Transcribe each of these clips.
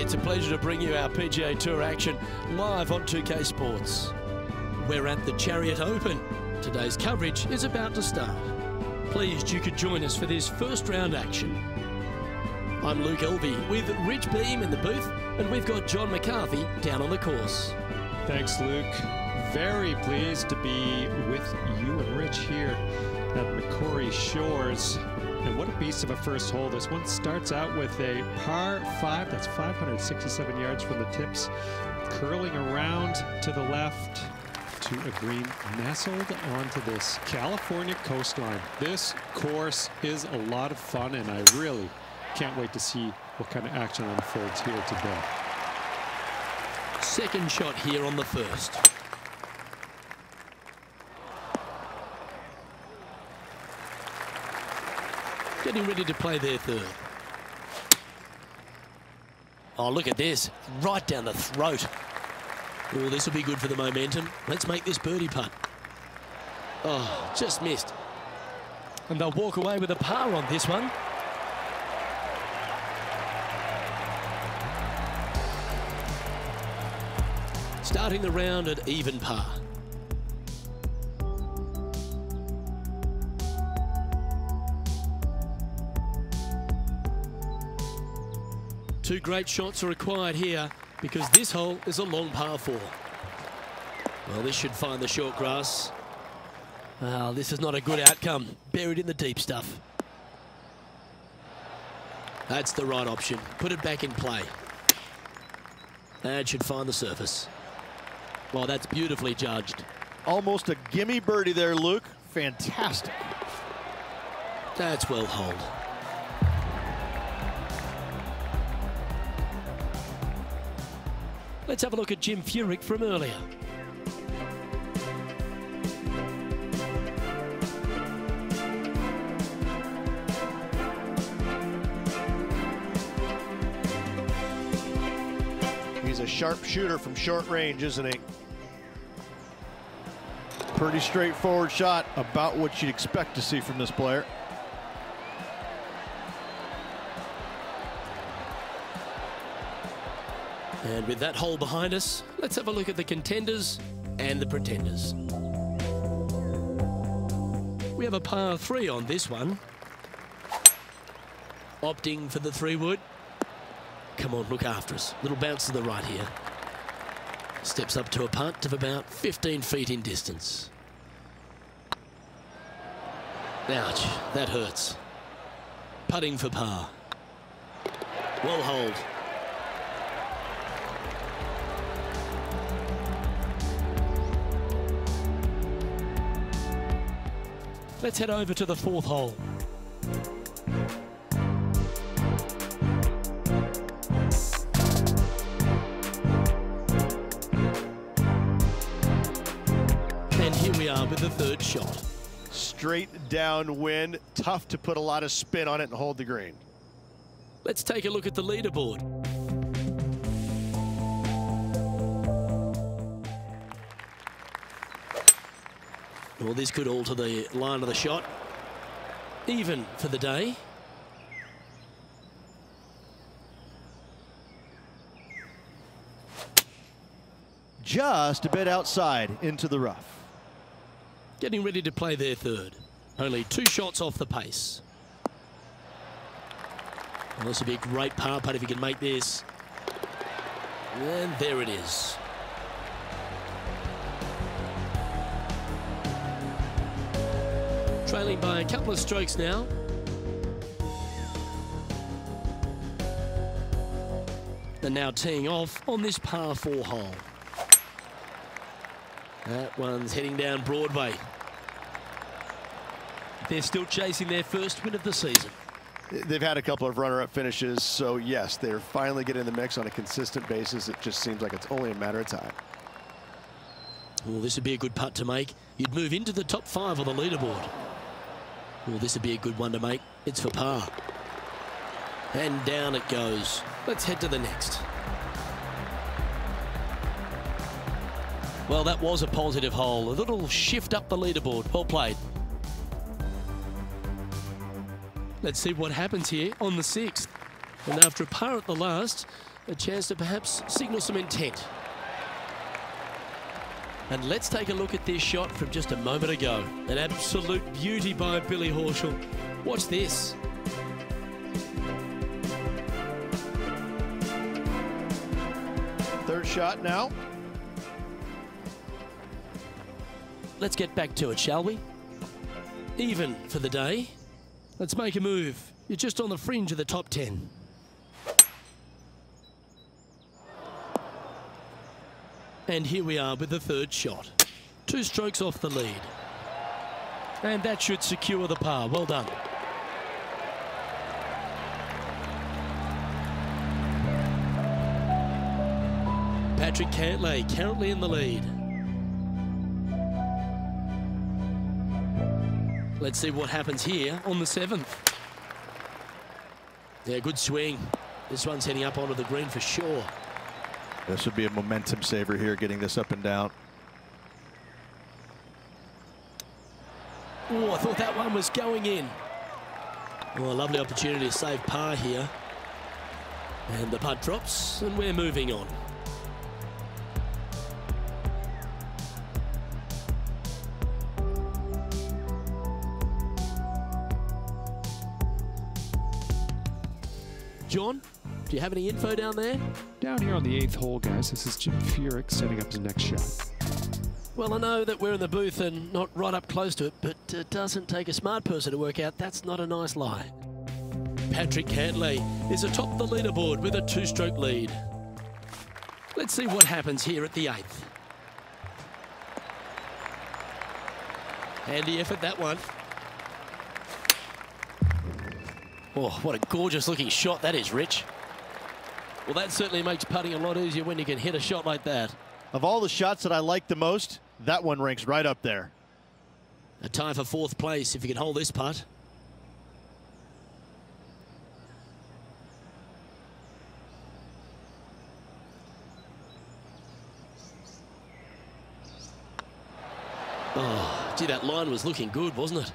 It's a pleasure to bring you our PGA Tour action live on 2K Sports. We're at the Chariot Open. Today's coverage is about to start. Pleased you could join us for this first round action. I'm Luke Elvey with Rich Beam in the booth, and we've got John McCarthy down on the course. Thanks, Luke. Very pleased to be with you and Rich here at Macquarie Shores. And what a beast of a first hole. This one starts out with a par 5. That's 567 yards from the tips. Curling around to the left to a green nestled onto this California coastline. This course is a lot of fun, and I really can't wait to see what kind of action unfolds here today. Second shot here on the first. Getting ready to play their third. Oh, look at this. Right down the throat. Oh, this will be good for the momentum. Let's make this birdie putt. Oh, just missed. And they'll walk away with a par on this one. Starting the round at even par. Two great shots are required here because this hole is a long par 4. Well, this should find the short grass. Well, this is not a good outcome. Buried in the deep stuff. That's the right option. Put it back in play. That should find the surface. Well, that's beautifully judged. Almost a gimme birdie there, Luke. Fantastic. That's well holed. Let's have a look at Jim Furyk from earlier. He's a sharp shooter from short range, isn't he? Pretty straightforward shot, about what you'd expect to see from this player. And with that hole behind us, let's have a look at the contenders and the pretenders. We have a par 3 on this one. Opting for the 3-wood. Come on, look after us. Little bounce to the right here. Steps up to a putt of about 15 feet in distance. Ouch, that hurts. Putting for par. Well holed. Let's head over to the 4th hole. And here we are with the 3rd shot. Straight downwind, tough to put a lot of spin on it and hold the green. Let's take a look at the leaderboard. Well, this could alter the line of the shot. Even for the day. Just a bit outside into the rough. Getting ready to play their 3rd. Only 2 shots off the pace. Well, this would be a great par putt if he can make this. And there it is. Trailing by a couple of strokes now. And now teeing off on this par 4 hole. That one's heading down Broadway. They're still chasing their first win of the season. They've had a couple of runner-up finishes, so yes, they're finally getting in the mix on a consistent basis. It just seems like it's only a matter of time. Well, this would be a good putt to make. You'd move into the top 5 on the leaderboard. Well, this would be a good one to make. It's for par. And down it goes. Let's head to the next. Well, that was a positive hole. A little shift up the leaderboard. Well played. Let's see what happens here on the 6th. And after a par at the last, A chance to perhaps signal some intent. And let's take a look at this shot from just a moment ago. An absolute beauty by Billy Horschel. Watch this. Third shot now. Let's get back to it, shall we? Even for the day. Let's make a move. You're just on the fringe of the top 10. And here we are with the third shot. 2 strokes off the lead. And that should secure the par. Well done. Patrick Cantlay currently in the lead. Let's see what happens here on the 7th. Yeah, good swing. This one's heading up onto the green for sure. This would be a momentum saver here, getting this up and down. Oh, I thought that one was going in. Oh, a lovely opportunity to save par here. And the putt drops, and we're moving on. John, do you have any info down there? Down here on the 8th hole, guys, this is Jim Furyk setting up his next shot. Well, I know that we're in the booth and not right up close to it, but it doesn't take a smart person to work out that's not a nice lie. Patrick Cantlay is atop the leaderboard with a 2-stroke lead. Let's see what happens here at the 8th. Handy effort, that one. Oh, what a gorgeous looking shot that is, Rich. Well, that certainly makes putting a lot easier when you can hit a shot like that. Of all the shots that I like the most, that one ranks right up there. A tie for 4th place if you can hold this putt. Oh, gee, that line was looking good, wasn't it?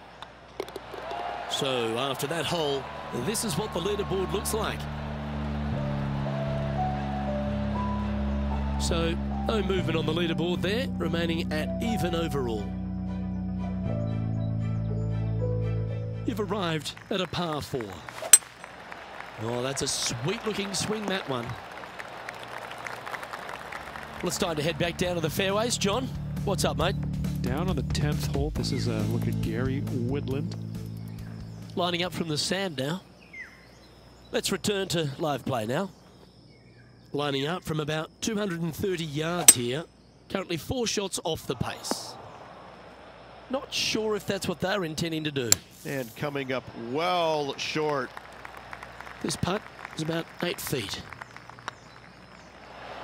So after that hole, this is what the leaderboard looks like. So no movement on the leaderboard there, remaining at even overall. You've arrived at a par 4. Oh, that's a sweet looking swing, that one. Well, it's time to head back down to the fairways. John, what's up, mate? Down on the 10th hole, this is a look at Gary Woodland. Lining up from the sand now. Let's return to live play now. Lining up from about 230 yards here. Currently 4 shots off the pace. Not sure if that's what they're intending to do. And coming up well short. This putt is about 8 feet.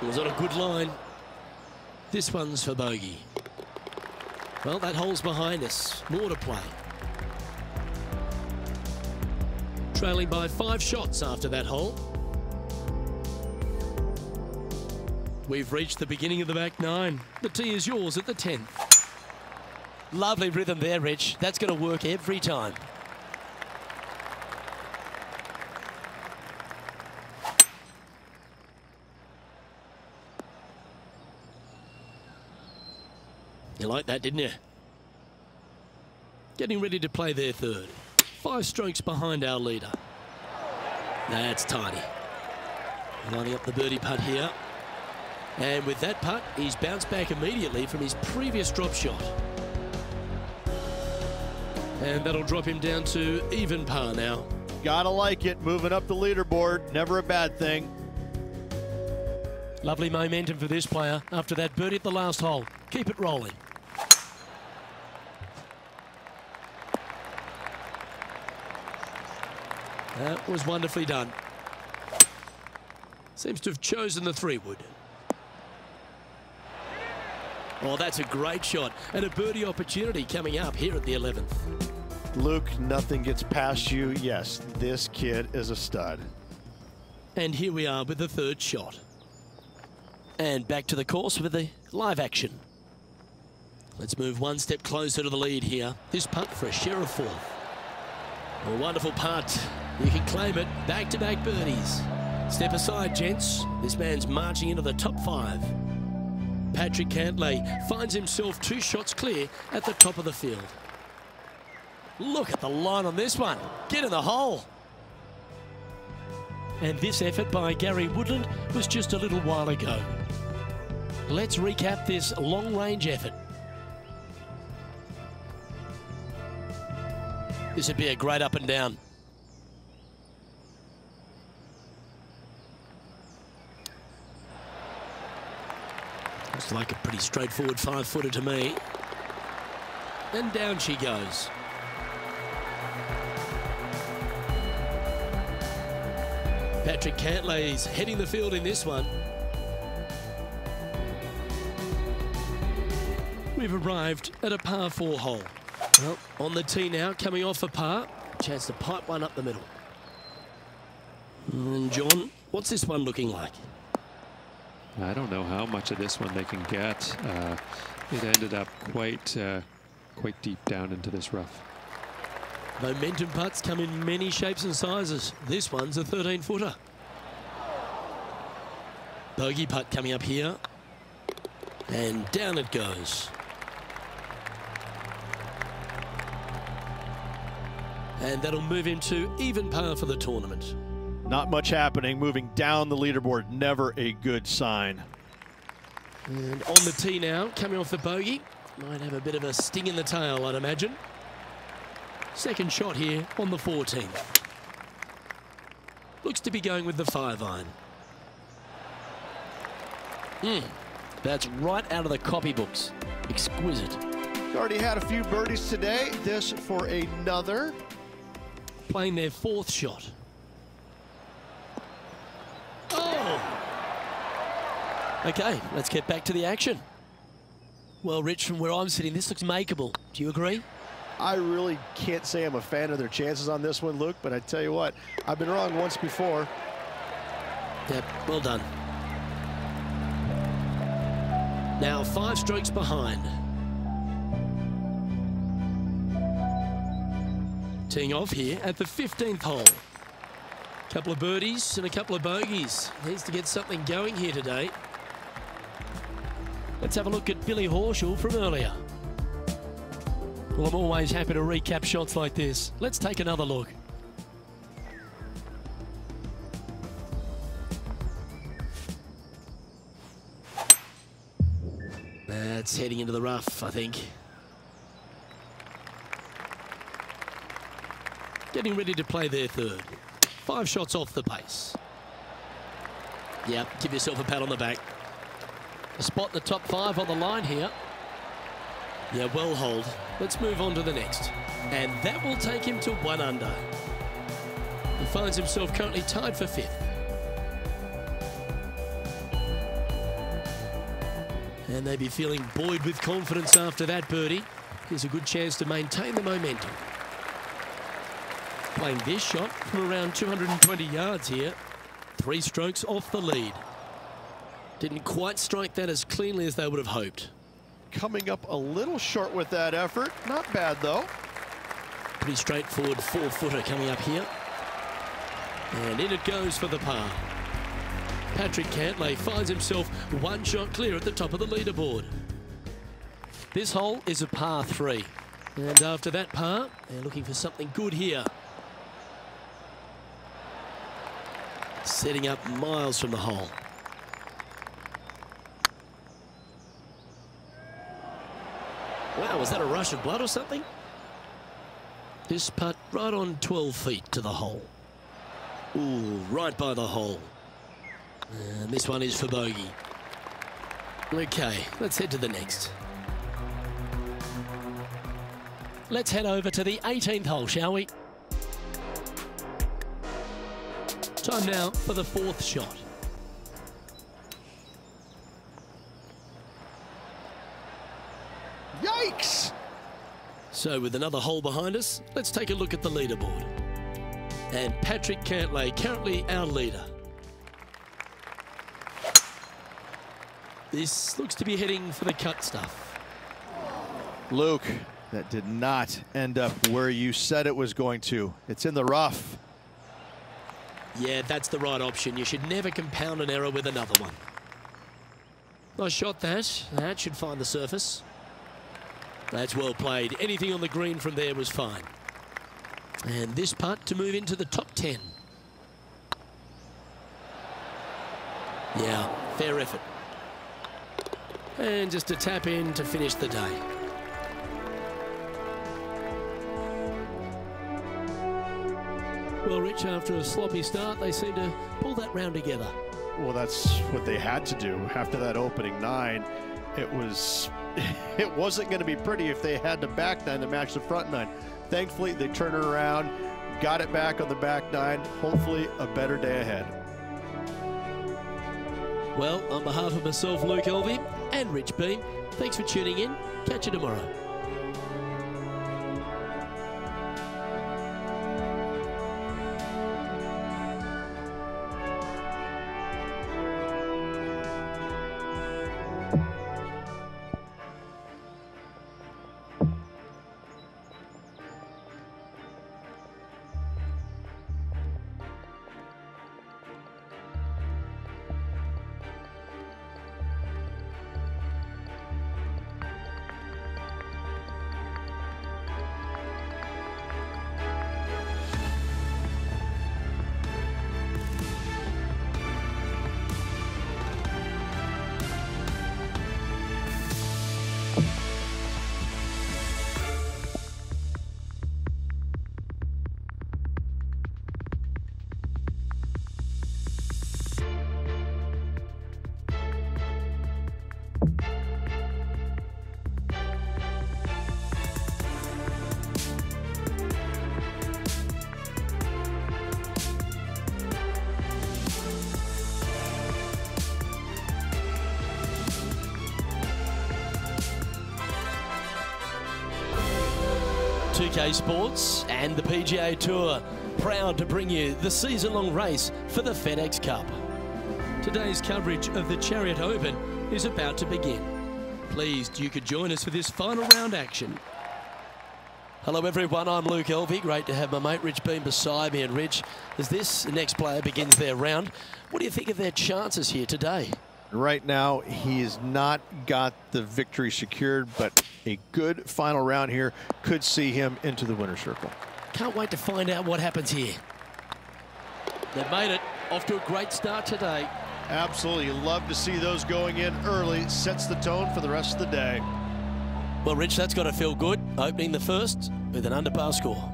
It was on a good line. This one's for bogey. Well, that hole's behind us. More to play. Trailing by 5 shots after that hole. We've reached the beginning of the back 9. The tee is yours at the 10th. Lovely rhythm there, Rich. That's going to work every time. You liked that, didn't you? Getting ready to play their 3rd. 5 strokes behind our leader. That's tiny. Lining up the birdie putt here. And with that putt, he's bounced back immediately from his previous drop shot. And that'll drop him down to even par now. Gotta like it, moving up the leaderboard, never a bad thing. Lovely momentum for this player after that birdie at the last hole. Keep it rolling. That was wonderfully done. Seems to have chosen the 3-wood. Oh, that's a great shot and a birdie opportunity coming up here at the 11th. Luke, nothing gets past you. Yes, this kid is a stud. And here we are with the 3rd shot. And back to the course with the live action. Let's move 1 step closer to the lead here. This putt for a share of 4th. A wonderful putt. You can claim it. Back-to-back birdies. Step aside, gents. This man's marching into the top 5. Patrick Cantlay finds himself 2 shots clear at the top of the field. Look at the line on this one. Get in the hole. And this effort by Gary Woodland was just a little while ago. Let's recap this long-range effort. This would be a great up and down. Looks like a pretty straightforward 5-footer to me. And down she goes. Patrick Cantlay's heading the field in this one. We've arrived at a par 4 hole. Well, on the tee now, coming off a par. Chance to pipe one up the middle. And John, what's this one looking like? I don't know how much of this one they can get. It ended up quite deep down into this rough. Momentum putts come in many shapes and sizes. This one's a 13-footer. Bogey putt coming up here. And down it goes. And that'll move him to even par for the tournament. Not much happening. Moving down the leaderboard, never a good sign. And on the tee now, coming off the bogey. Might have a bit of a sting in the tail, I'd imagine. Second shot here on the 14th. Looks to be going with the 5-iron. That's right out of the copybooks. Exquisite. Already had a few birdies today. This for another. Playing their 4th shot. Oh! Okay, let's get back to the action. Well, Rich, from where I'm sitting, this looks makeable. Do you agree? I really can't say I'm a fan of their chances on this one, Luke, but I tell you what, I've been wrong once before. Yep, well done. Now 5 strokes behind. Teeing off here at the 15th hole. Couple of birdies and a couple of bogeys. Needs to get something going here today. Let's have a look at Billy Horschel from earlier. Well, I'm always happy to recap shots like this. Let's take another look. That's heading into the rough, I think. Getting ready to play their 3rd. 5 shots off the pace. Yep, give yourself a pat on the back. A spot in the top 5 on the line here. Yeah, well hold. Let's move on to the next. And that will take him to 1 under. He finds himself currently tied for 5th. And they'd be feeling buoyed with confidence after that birdie. Here's a good chance to maintain the momentum. Playing this shot from around 220 yards here. 3 strokes off the lead. Didn't quite strike that as cleanly as they would have hoped. Coming up a little short with that effort. Not bad, though. Pretty straightforward 4-footer coming up here. And in it goes for the par. Patrick Cantlay finds himself 1 shot clear at the top of the leaderboard. This hole is a par 3. And after that par, they're looking for something good here. Setting up miles from the hole. Wow, was that a rush of blood or something? This putt right on 12 feet to the hole. Ooh, right by the hole. And this one is for bogey. Okay, let's head to the next. Let's head over to the 18th hole, shall we? Time now for the 4th shot. Yikes! So with another hole behind us, let's take a look at the leaderboard. And Patrick Cantlay, currently our leader. This looks to be heading for the cut stuff. Luke, that did not end up where you said it was going to. It's in the rough. Yeah, that's the right option. You should never compound an error with another one. Nice shot that. That should find the surface. That's well played. Anything on the green from there was fine. And this putt to move into the top 10. Yeah, fair effort. And just a tap in to finish the day. Well, Rich, after a sloppy start, they seem to pull that round together. Well, that's what they had to do after that opening 9. It wasn't going to be pretty if they had the back 9 to match the front 9. Thankfully, they turned it around, got it back on the back 9. Hopefully, a better day ahead. Well, on behalf of myself, Luke Elvey, and Rich Beam, thanks for tuning in. Catch you tomorrow. UK Sports and the PGA Tour, proud to bring you the season-long race for the FedEx Cup. Today's coverage of the Chariot Open is about to begin. Pleased you could join us for this final round action. Hello everyone, I'm Luke Elvey. Great to have my mate Rich Beam beside me. And Rich, as this next player begins their round, what do you think of their chances here today? Right now, he has not got the victory secured, but a good final round here could see him into the winner's circle. Can't wait to find out what happens here. They've made it. Off to a great start today. Absolutely. You love to see those going in early. Sets the tone for the rest of the day. Well, Rich, that's got to feel good. Opening the first with an under-par score.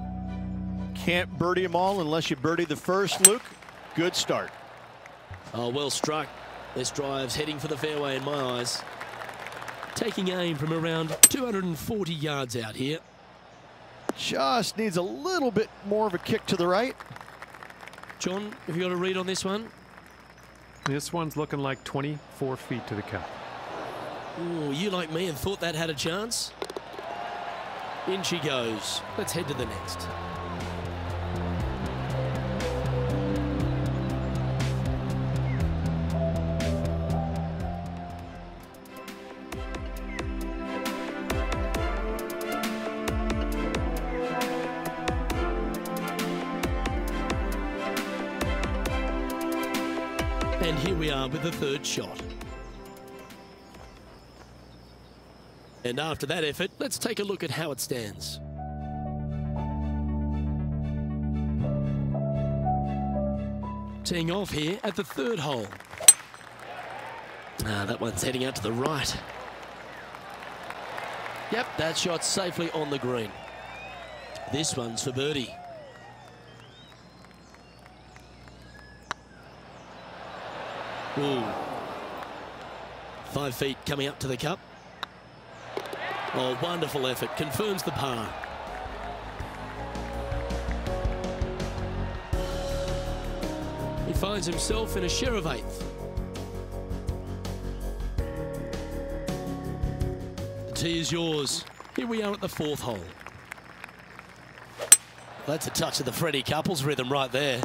Can't birdie them all unless you birdie the first, Luke. Good start. Oh, well struck. This drive's heading for the fairway in my eyes. Taking aim from around 240 yards out here. Just needs a little bit more of a kick to the right. John, have you got a read on this one? This one's looking like 24 feet to the cup. Ooh, you like me and thought that had a chance? In she goes. Let's head to the next. And here we are with the third shot. And after that effort, let's take a look at how it stands. Teeing off here at the third hole. That one's heading out to the right. Yep, that shot's safely on the green. This one's for birdie. Ooh. 5 feet coming up to the cup. Oh, wonderful effort. Confirms the par. He finds himself in a share of 8th. The tee is yours. Here we are at the 4th hole. That's a touch of the Freddie Couples rhythm right there.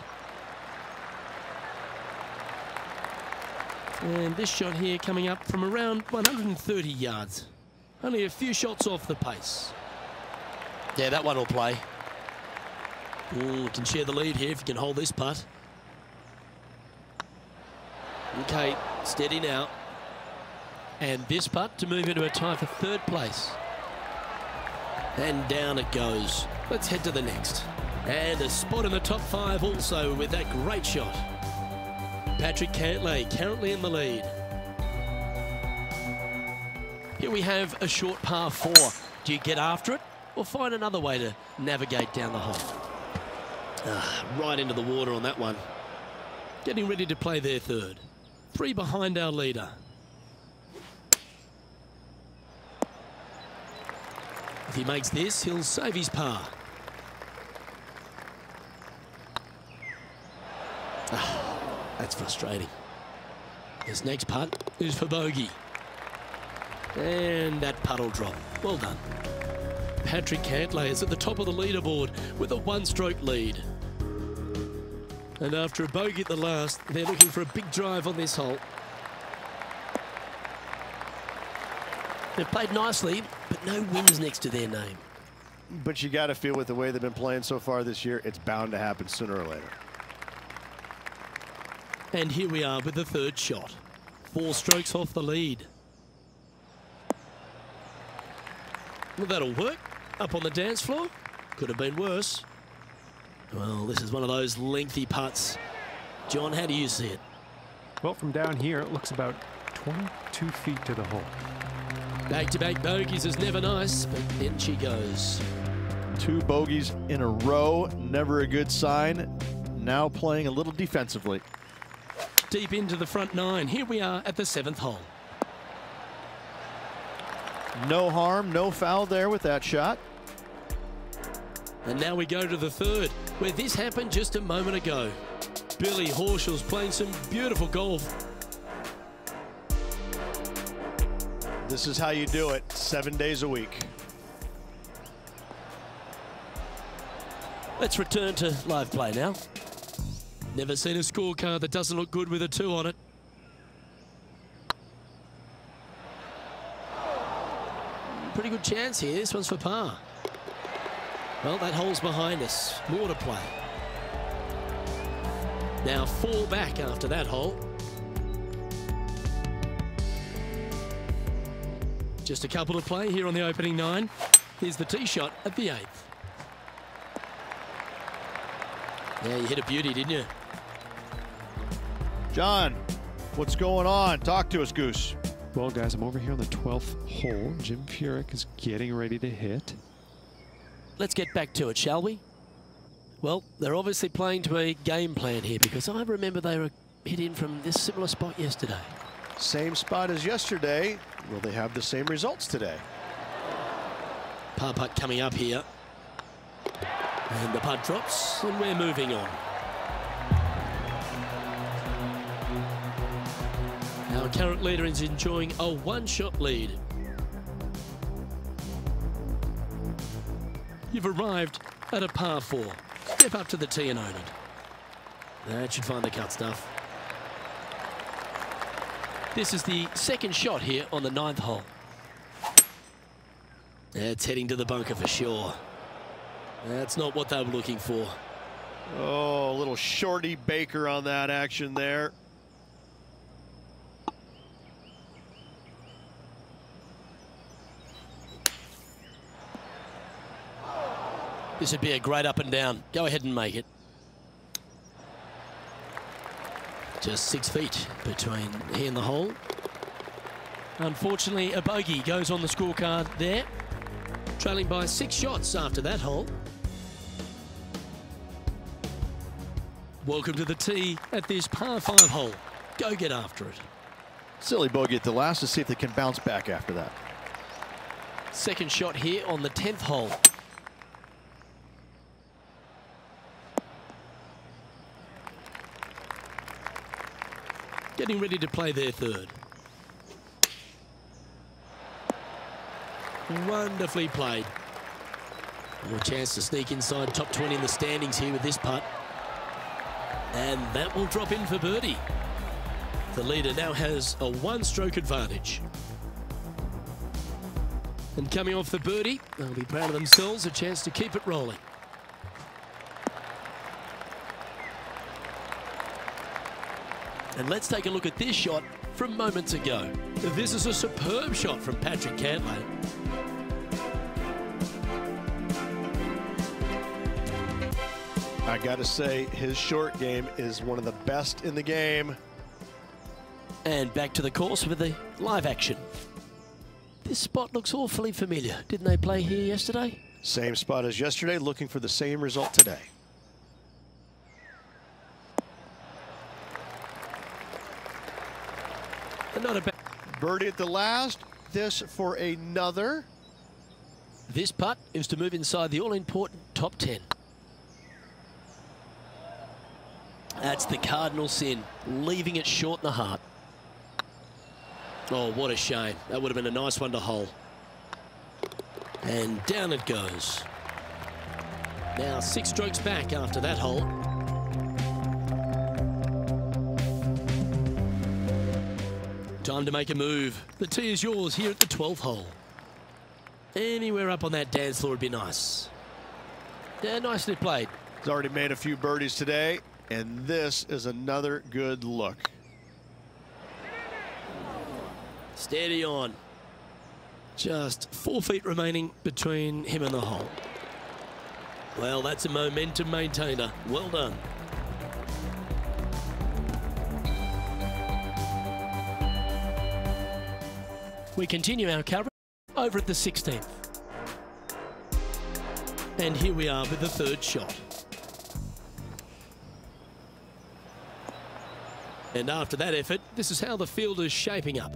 And this shot here coming up from around 130 yards. Only a few shots off the pace. Yeah, that one will play. Ooh, can share the lead here if you can hold this putt. Okay, steady now. And this putt to move into a tie for third place. And down it goes. Let's head to the next. And a spot in the top 5 also with that great shot. Patrick Cantlay currently in the lead. Here we have a short par 4. Do you get after it or find another way to navigate down the hole? Right into the water on that one. Getting ready to play their third. 3 behind our leader. If he makes this, he'll save his par. That's frustrating. This next putt is for bogey. And that putt will drop. Well done. Patrick Cantlay is at the top of the leaderboard with a 1-stroke lead. And after a bogey at the last, they're looking for a big drive on this hole. They've played nicely, but no wins next to their name. But you got to feel with the way they've been playing so far this year, it's bound to happen sooner or later. And here we are with the third shot. 4 strokes off the lead. Well, that'll work. Up on the dance floor. Could have been worse. Well, this is one of those lengthy putts. John, how do you see it? Well, from down here, it looks about 22 feet to the hole. Back-to-back bogeys is never nice, but in she goes. 2 bogeys in a row, never a good sign. Now playing a little defensively. Deep into the front 9. Here we are at the 7th hole. No harm, no foul there with that shot. And now we go to the 3rd, where this happened just a moment ago. Billy Horschel's playing some beautiful golf. This is how you do it, 7 days a week. Let's return to live play now. Never seen a scorecard that doesn't look good with a 2 on it. Pretty good chance here. This one's for par. Well, that hole's behind us. More to play. Now 4 back after that hole. Just a couple to play here on the opening 9. Here's the tee shot at the 8th. Yeah, you hit a beauty, didn't you? John, what's going on? Talk to us, Goose. Well, guys, I'm over here on the 12th hole. Jim Furyk is getting ready to hit. Let's get back to it, shall we? Well, they're obviously playing to a game plan here because I remember they were hit in from this similar spot yesterday. Same spot as yesterday. Will they have the same results today? Par putt coming up here. And the putt drops, and we're moving on. Our current leader is enjoying a 1-shot lead. You've arrived at a par 4. Step up to the tee and own it. That should find the cut stuff. This is the 2nd shot here on the 9th hole. It's heading to the bunker for sure. That's not what they were looking for. Oh, a little shorty Baker on that action there. This would be a great up and down. Go ahead and make it. Just 6 feet between he and the hole. Unfortunately, a bogey goes on the scorecard there. Trailing by 6 shots after that hole. Welcome to the tee at this par 5 hole. Go get after it. Silly bogey at the last to see if they can bounce back after that. 2nd shot here on the 10th hole. Getting ready to play their 3rd. Wonderfully played. A chance to sneak inside top 20 in the standings here with this putt. And that will drop in for birdie. The leader now has a 1-stroke advantage. And coming off the birdie, they'll be proud of themselves, a chance to keep it rolling. And let's take a look at this shot from moments ago. This is a superb shot from Patrick Cantlay. I gotta say, his short game is one of the best in the game. And back to the course with the live action. This spot looks awfully familiar. Didn't they play here yesterday? Same spot as yesterday, looking for the same result today. Not a bad birdie at the last. This for another. This putt is to move inside the all-important top 10. That's the cardinal sin, leaving it short in the heart. Oh, what a shame. That would have been a nice one to hole. And down it goes. Now 6 strokes back after that hole. Time to make a move. The tee is yours here at the 12th hole. Anywhere up on that dance floor would be nice. Yeah, nicely played. He's already made a few birdies today, and this is another good look. Steady on. Just 4 feet remaining between him and the hole. Well, that's a momentum maintainer. Well done. We continue our coverage over at the 16th. And here we are with the 3rd shot. And after that effort, this is how the field is shaping up.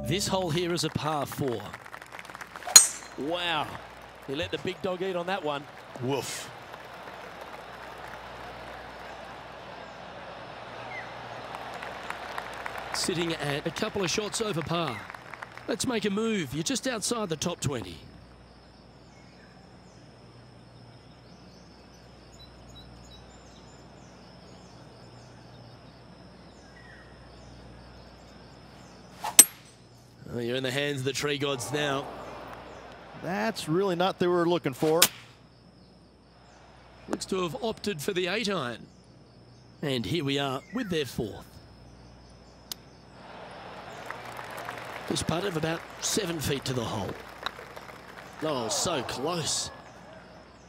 This hole here is a par 4. Wow. He let the big dog eat on that one. Woof. Sitting at a couple of shots over par. Let's make a move. You're just outside the top 20. Oh, you're in the hands of the tree gods now. That's really not what they were looking for. Looks to have opted for the 8-iron. And here we are with their 4th. This putt of about 7 feet to the hole. Oh, so close.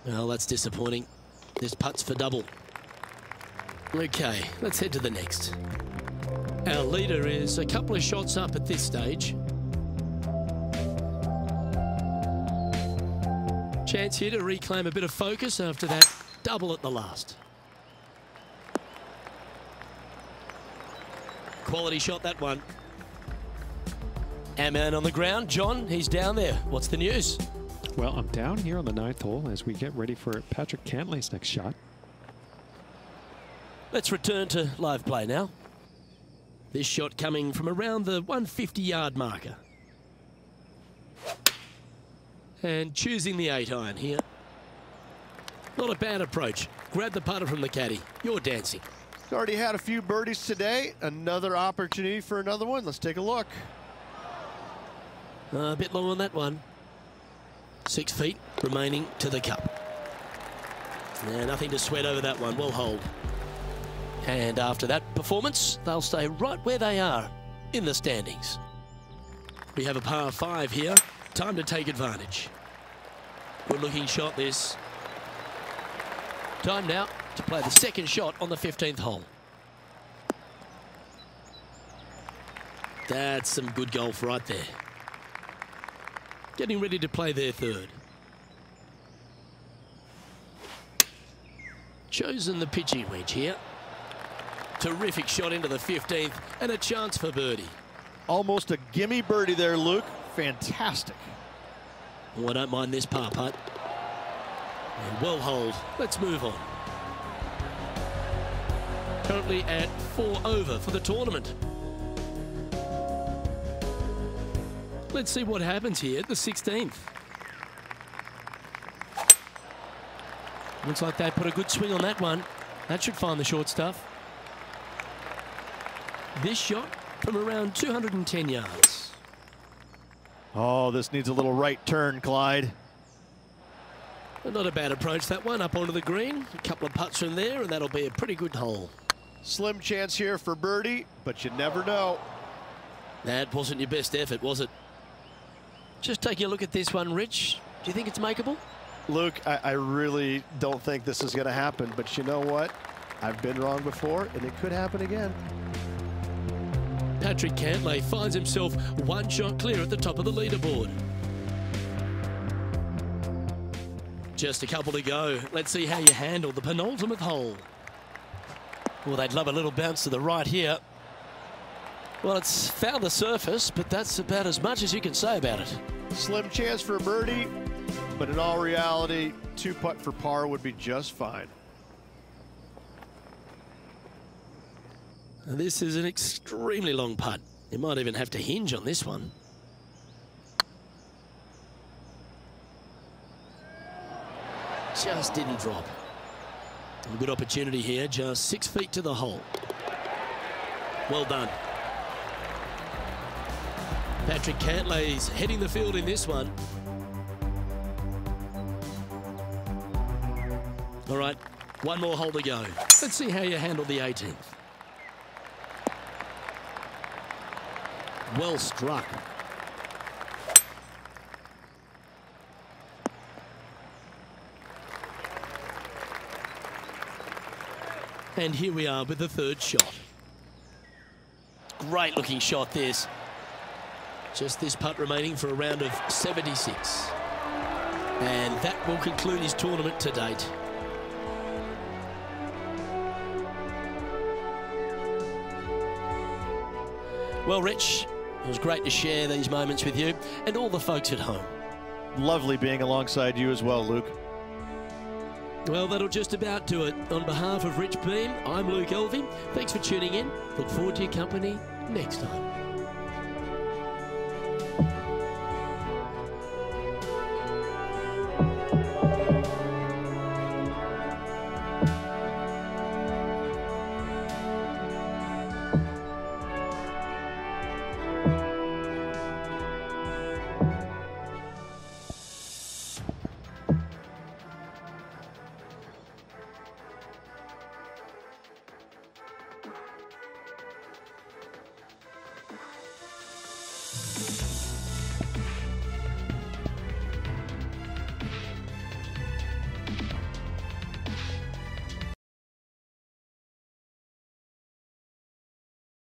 Well, that's disappointing. This putt's for double. Okay, let's head to the next. Our leader is a couple of shots up at this stage. Chance here to reclaim a bit of focus after that double at the last. Quality shot, that one. Our man on the ground, John, he's down there. What's the news? Well, I'm down here on the 9th hole as we get ready for Patrick Cantlay's next shot. Let's return to live play now. This shot coming from around the 150-yard marker. And choosing the 8-iron here. Not a bad approach. Grab the putter from the caddy. You're dancing. He's already had a few birdies today. Another opportunity for another one. Let's take a look. A bit long on that one. 6 feet remaining to the cup. Yeah, nothing to sweat over that one. We'll hold. And after that performance, they'll stay right where they are in the standings. We have a par 5 here. Time to take advantage. Good looking shot this. Time now to play the 2nd shot on the 15th hole. That's some good golf right there. Getting ready to play their 3rd. Chosen the pitching wedge here. Terrific shot into the 15th and a chance for birdie. Almost a gimme birdie there, Luke. Fantastic. Oh, I don't mind this par putt. And well hold. Let's move on. Currently at 4 over for the tournament. Let's see what happens here at the 16th. Looks like they put a good swing on that one. That should find the short stuff. This shot from around 210 yards. Oh, this needs a little right turn, Clyde. Not a bad approach, that one, up onto the green. A couple of putts from there, and that'll be a pretty good hole. Slim chance here for birdie, but you never know. That wasn't your best effort, was it? Just taking a look at this one, Rich. Do you think it's makeable? Luke, I really don't think this is going to happen, but you know what? I've been wrong before, and it could happen again. Patrick Cantlay finds himself one shot clear at the top of the leaderboard. Just a couple to go. Let's see how you handle the penultimate hole. Well, they'd love a little bounce to the right here. Well, it's found the surface, but that's about as much as you can say about it. Slim chance for a birdie, but in all reality, 2-putt for par would be just fine. This is an extremely long putt. You might even have to hinge on this one. Just didn't drop. A good opportunity here, just 6 feet to the hole. Well done. Patrick Cantlay's heading the field in this one. All right, one more hole to go. Let's see how you handle the 18th. Well struck. And here we are with the third shot. Great looking shot this. Just this putt remaining for a round of 76. And that will conclude his tournament to date. Well, Rich, it was great to share these moments with you and all the folks at home. Lovely being alongside you as well, Luke. Well, that'll just about do it. On behalf of Rich Beam, I'm Luke Elvey. Thanks for tuning in. Look forward to your company next time.